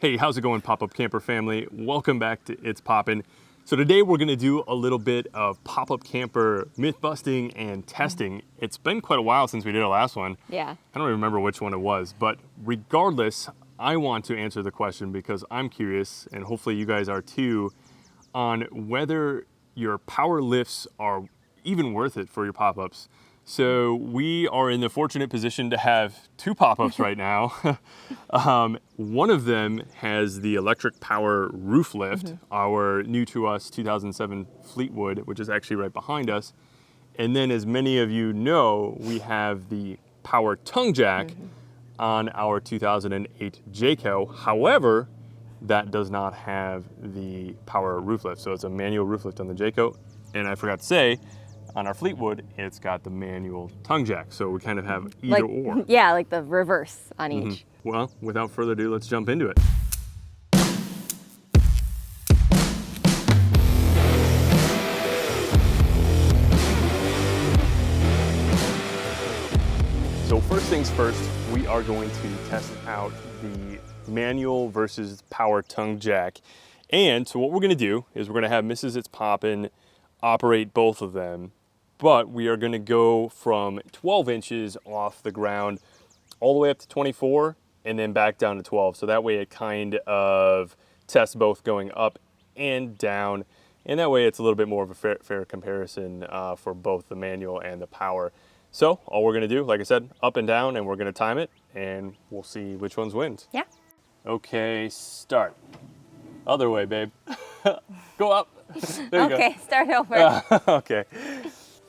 Hey, how's it going, Pop-Up Camper family? Welcome back to It's Poppin'. So today we're gonna do a little bit of Pop-Up Camper myth busting and testing. It's been quite a while since we did our last one. Yeah. I don't even remember which one it was, but regardless, I want to answer the question because I'm curious, and hopefully you guys are too, on whether your power lifts are even worth it for your pop-ups. So we are in the fortunate position to have two pop-ups right now. One of them has the electric power roof lift, our new to us 2007 Fleetwood, which is actually right behind us. And then, as many of you know, we have the power tongue jack on our 2008 Jayco. However, that does not have the power roof lift. So it's a manual roof lift on the Jayco. And I forgot to say, on our Fleetwood, it's got the manual tongue jack. So we kind of have either or. Yeah, like the reverse on each. Well, without further ado, let's jump into it. So first things first, we are going to test out the manual versus power tongue jack. And so what we're gonna do is we're gonna have Mrs. It's Poppin' operate both of them, but we are gonna go from 12 inches off the ground all the way up to 24 and then back down to 12. So that way it kind of tests both going up and down. And that way it's a little bit more of a fair comparison for both the manual and the power. So all we're gonna do, like I said, up and down, and we're gonna time it and we'll see which ones wins. Yeah. Okay, start. Other way, babe. Go up. There you Okay, start over. go. Okay.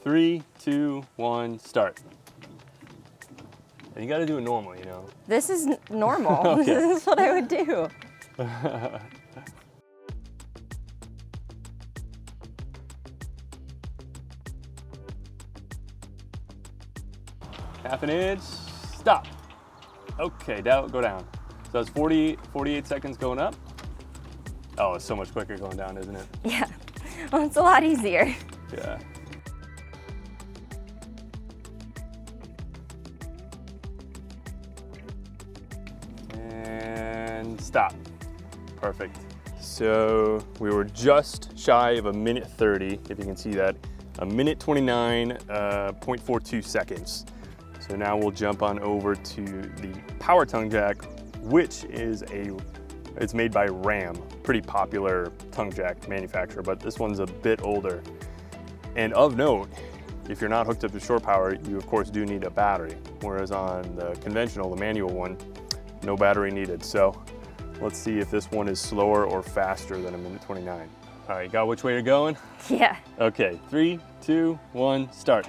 3, 2, 1, start. And you gotta do it normal, you know. This is normal. Okay. This is what I would do. Half an inch, stop. Okay, down, go down. So it's 48 seconds going up. Oh, it's so much quicker going down, isn't it? Yeah. Well, it's a lot easier. Yeah. And stop. Perfect. So we were just shy of 1:30, if you can see that. 1:29.42 seconds. So now we'll jump on over to the power tongue jack, which is it's made by Ram, pretty popular tongue jack manufacturer, but this one's a bit older. And of note, if you're not hooked up to shore power, you of course do need a battery, whereas on the conventional, the manual one, no battery needed. So let's see if this one is slower or faster than 1:29. All right, you got which way you're going? Yeah. Okay, 3, 2, 1, start.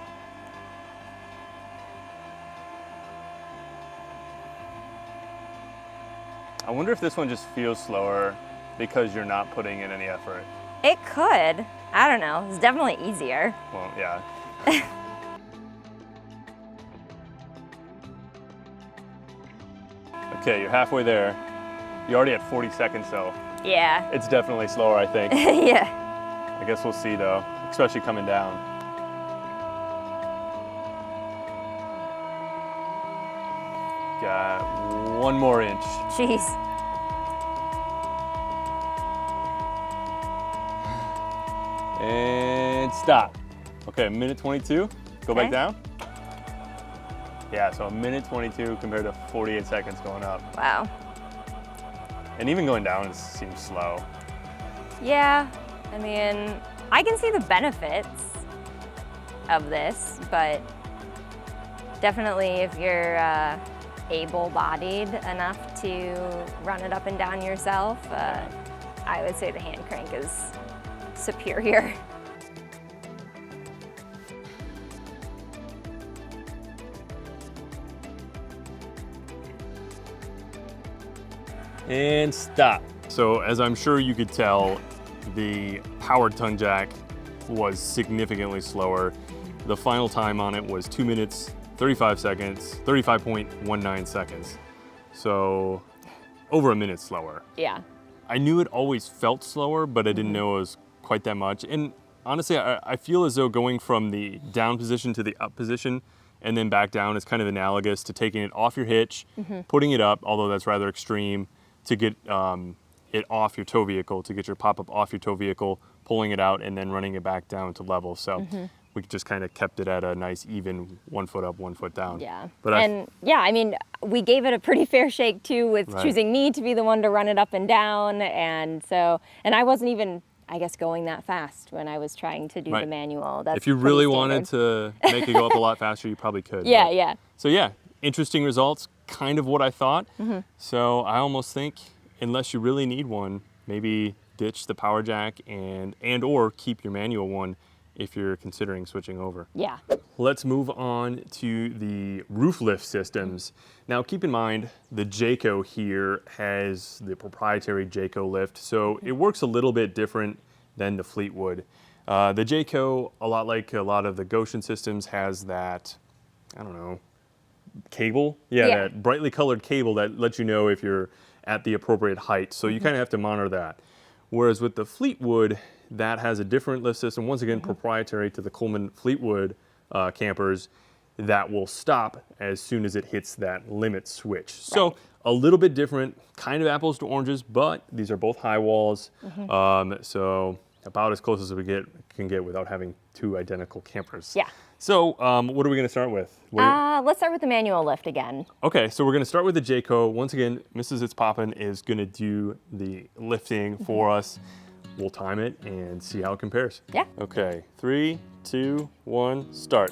I wonder if this one just feels slower because you're not putting in any effort. It could. I don't know. It's definitely easier. Well, yeah. Okay, you're halfway there. You're already at 40 seconds, so Yeah. it's definitely slower, I think. Yeah. I guess we'll see though, especially coming down. Got 1 more inch. Jeez. And stop. Okay, 1:22. Go back Okay. down. Yeah, so 1:22 compared to 48 seconds going up. Wow. And even going down seems slow. Yeah. I mean, I can see the benefits of this, but definitely if you're able-bodied enough to run it up and down yourself, I would say the hand crank is superior. And stop. So as I'm sure you could tell, the powered tongue jack was significantly slower. The final time on it was 2 minutes, 35 seconds, 35.19 seconds. So over a minute slower. Yeah. I knew it always felt slower, but I didn't know it was quite that much. And honestly, I feel as though going from the down position to the up position and then back down is kind of analogous to taking it off your hitch, putting it up, although that's rather extreme, to get it off your tow vehicle, to get your pop-up off your tow vehicle, pulling it out and then running it back down to level. So we just kind of kept it at a nice even 1 foot up, 1 foot down. Yeah. But I mean, we gave it a pretty fair shake too with Right. choosing me to be the one to run it up and down. And I wasn't even, I guess, going that fast when I was trying to do Right. the manual. That's if you pretty really standard. wanted to make it go up a lot faster, you probably could. Yeah, but- yeah. So yeah, interesting results, kind of what I thought. Mm-hmm. So I almost think, unless you really need one, maybe ditch the power jack and or keep your manual one if you're considering switching over. Yeah. Let's move on to the roof lift systems. Now keep in mind, the Jayco here has the proprietary Jayco lift, so it works a little bit different than the Fleetwood. The Jayco, a lot like a lot of the Goshen systems, has that, I don't know, cable? Yeah, Yeah. that brightly colored cable that lets you know if you're at the appropriate height, so you kind of have to monitor that. Whereas with the Fleetwood, that has a different lift system, once again proprietary to the Coleman Fleetwood campers, that will stop as soon as it hits that limit switch. So a little bit different, kind of apples to oranges, but these are both high walls, so about as close as we can get without having two identical campers. Yeah. So what are we going to start with? Let's start with the manual lift again. Okay, so we're going to start with the Jayco. Once again, Mrs. It's Poppin' is going to do the lifting for us. We'll time it and see how it compares. Yeah. Okay, 3, 2, 1, start.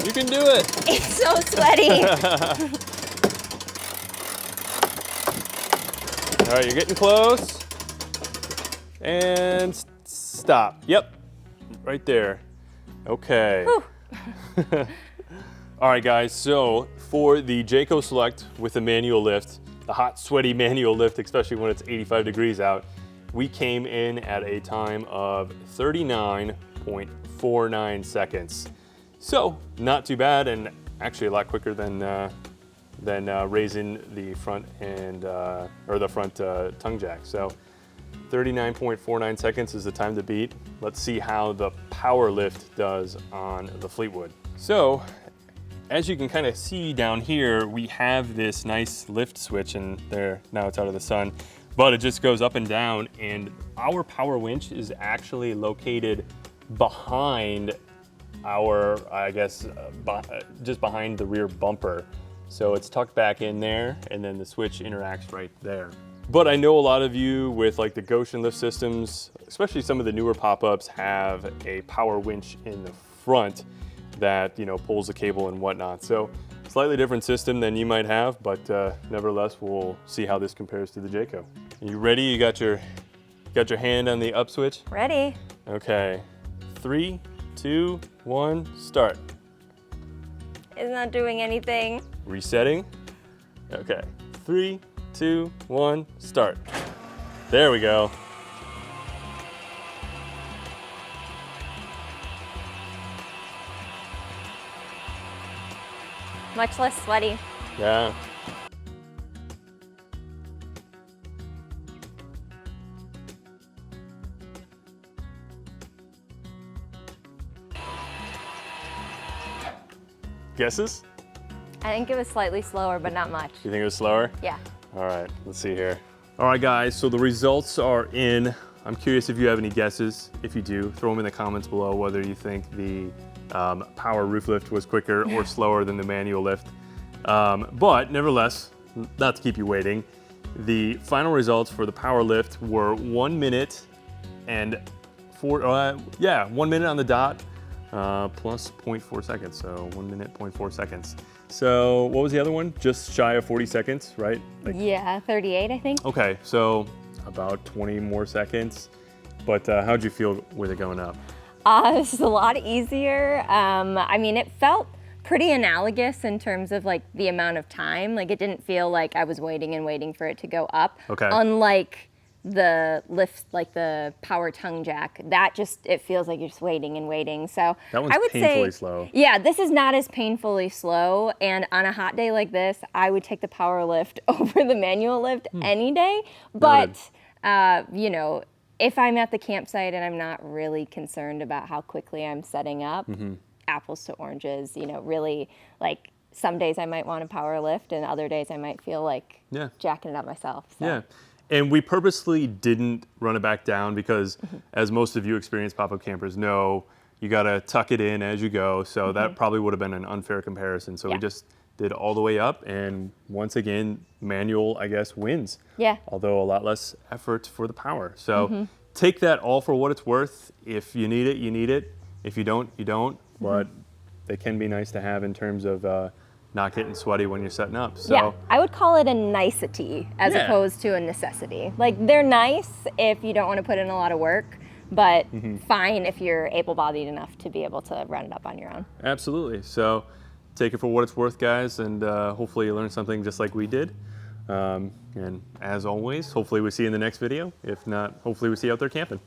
You can do it. It's so sweaty. All right, you're getting close. And stop. Yep, right there. Okay. All right, guys, so for the Jayco Select with the manual lift, the hot, sweaty manual lift, especially when it's 85 degrees out, we came in at a time of 39.49 seconds. So not too bad, and actually a lot quicker than raising the front end or the front tongue jack. So 39.49 seconds is the time to beat. Let's see how the power lift does on the Fleetwood. So as you can kind of see down here, we have this nice lift switch, and there, now it's out of the sun, but it just goes up and down, and our power winch is actually located behind our, I guess, just behind the rear bumper. So it's tucked back in there, and then the switch interacts right there. But I know a lot of you with like the Goshen lift systems, especially some of the newer pop-ups, have a power winch in the front that, you know, pulls the cable and whatnot. So slightly different system than you might have, but nevertheless, we'll see how this compares to the Jayco. You ready? You got your hand on the up switch? Ready? Okay, 3, 2, 1, start. It's not doing anything. Resetting. Okay, 3, 2, 1, start. There we go. Much less sweaty. Yeah. Guesses? I think it was slightly slower, but not much. You think it was slower? Yeah. All right, let's see here. All right, guys, so the results are in. I'm curious if you have any guesses. If you do, throw them in the comments below whether you think the power roof lift was quicker or slower than the manual lift. But nevertheless, not to keep you waiting, the final results for the power lift were 1 minute and 1 minute on the dot, plus 0.4 seconds, so 1 minute, 0.4 seconds. So what was the other one? Just shy of 40 seconds, right? Yeah, 38, I think. Okay, so about 20 more seconds. But how'd you feel with it going up? This is a lot easier. I mean, it felt pretty analogous in terms of like the amount of time. Like it didn't feel like I was waiting and waiting for it to go up. Okay. Unlike the lift, like the power tongue jack, that just, it feels like you're just waiting and waiting. So That one's I would painfully say, slow. yeah, this is not as painfully slow. And on a hot day like this, I would take the power lift over the manual lift any day. But, you know, if I'm at the campsite and I'm not really concerned about how quickly I'm setting up, apples to oranges, you know, really, like, some days I might want to power lift and other days I might feel like jacking it up myself. So. Yeah. And we purposely didn't run it back down because, as most of you experienced pop-up campers know, you got to tuck it in as you go. So that probably would have been an unfair comparison. So we just did all the way up. And once again, manual, I guess, wins. Yeah. Although a lot less effort for the power. So take that all for what it's worth. If you need it, you need it. If you don't, you don't. But they can be nice to have in terms of not getting sweaty when you're setting up. So yeah, I would call it a nicety as opposed to a necessity. Like, they're nice if you don't want to put in a lot of work, but fine if you're able-bodied enough to be able to run it up on your own. Absolutely. So take it for what it's worth, guys, and hopefully you learned something just like we did. And as always, hopefully we see you in the next video. If not, hopefully we see you out there camping.